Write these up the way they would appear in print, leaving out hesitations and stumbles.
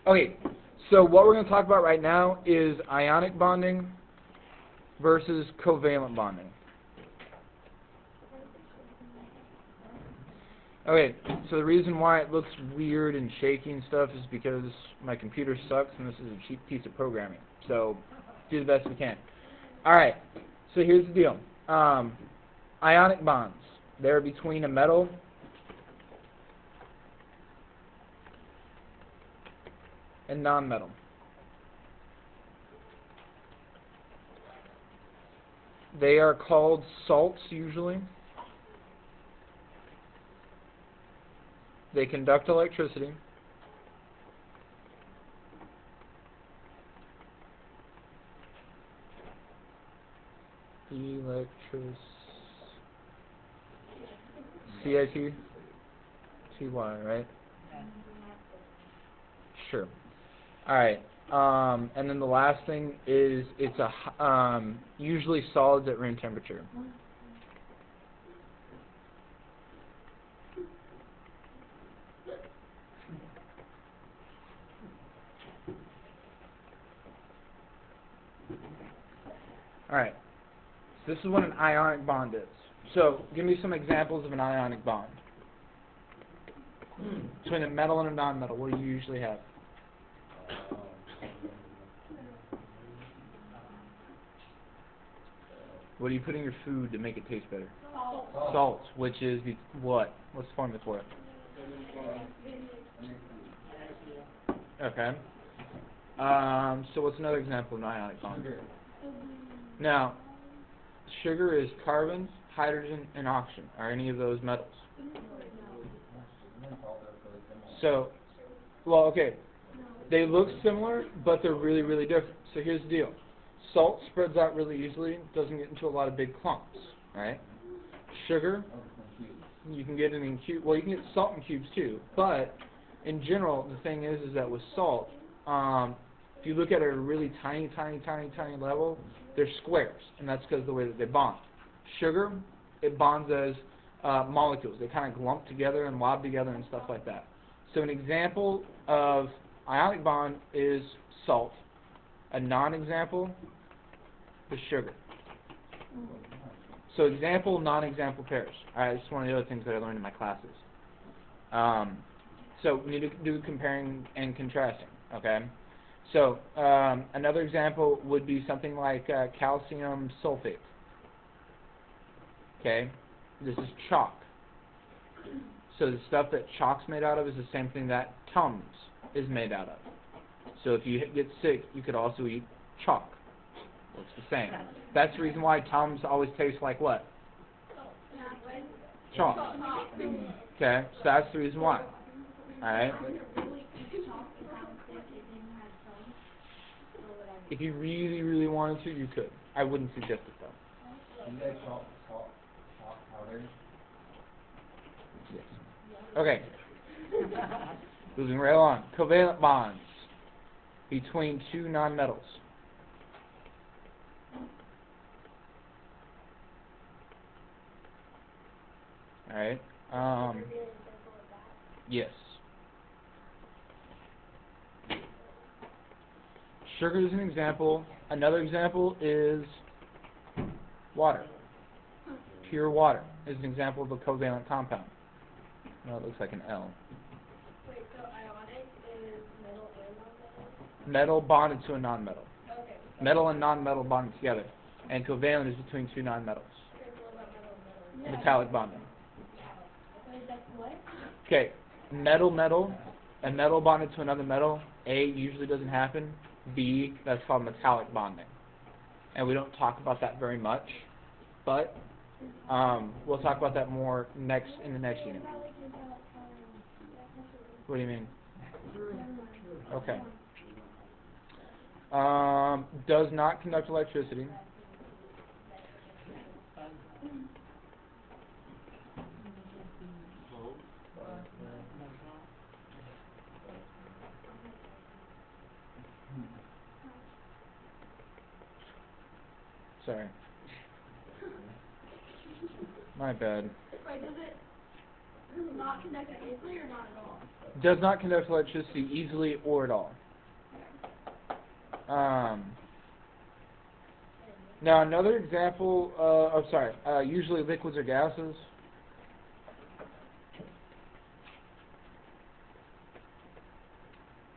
Okay, so what we're going to talk about right now is ionic bonding versus covalent bonding. Okay, so the reason why it looks weird and shaky and stuff is because my computer sucks and this is a cheap piece of programming. So, do the best we can. Alright, so here's the deal. Ionic bonds. They're between a metal and non-metal. They are called salts usually. They conduct electricity. CIT? TY, right? Sure. Alright. And then the last thing is it's usually solids at room temperature. Alright. So this is what an ionic bond is. So, give me some examples of an ionic bond. Between a metal and a non-metal, what do you usually have? What do you put in your food to make it taste better? Salt, which is what? What's the formula for it? Okay. So what's another example of an ionic bond? Now, sugar is carbon, hydrogen, and oxygen. Are any of those metals? So, well, okay. They look similar, but they're really, really different. So here's the deal. Salt spreads out really easily, doesn't get into a lot of big clumps, right? Sugar, you can get it in cubes. Well, you can get salt in cubes too, but in general, the thing is that with salt, if you look at it at a really tiny level, they're squares, and that's because of the way that they bond. Sugar, it bonds as molecules. They kind of glump together and lob together and stuff like that. So an example of ionic bond is salt. A non-example is sugar. So example, non-example pairs. Alright, this is one of the other things that I learned in my classes. So we need to do comparing and contrasting, okay? So another example would be something like calcium sulfate. Okay? This is chalk. So the stuff that chalk's made out of is the same thing that Tums is made out of. So if you get sick, you could also eat chalk. Looks the same. That's the reason why Tums always taste like what? Chalk. Okay, so that's the reason why. Alright? If you really, really wanted to, you could. I wouldn't suggest it though. Yes. Okay. Moving right along. Covalent bonds between two nonmetals. Alright. Yes. Sugar is an example. Another example is water. Pure water is an example of a covalent compound. No, it looks like an L. Wait, so ionic is metal and non-metal? Metal bonded to a nonmetal. Okay. Metal and nonmetal bonded together. And covalent is between two nonmetals. Okay, so what about metal and metal? Metallic bonding. Wait, that's what? Okay, metal, a metal bonded to another metal, A, usually doesn't happen. B, that's called metallic bonding. And we don't talk about that very much, but we'll talk about that more in the next unit. What do you mean? Okay. Does not conduct electricity. Sorry. My bad. Wait, does it Not conducted easily or not at all? Does not conduct electricity easily or at all. Now another example, usually liquids or gases.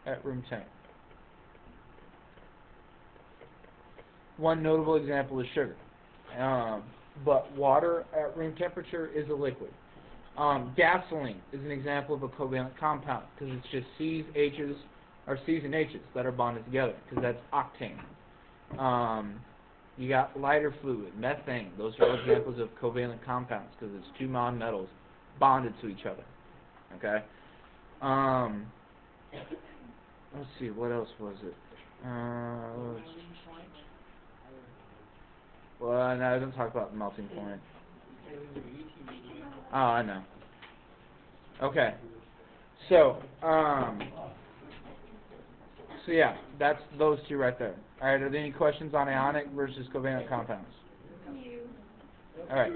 At room temp. One notable example is sugar. But water at room temperature is a liquid. Gasoline is an example of a covalent compound because it's just C's and H's that are bonded together because that's octane. You got lighter fluid, methane. Those are all examples of covalent compounds because it's two nonmetals bonded to each other. Okay. Let's see, what else was it? Well, no, I don't talk about the melting point. Oh, I know. Okay. So yeah, that's those two right there. All right, are there any questions on ionic versus covalent compounds? All right.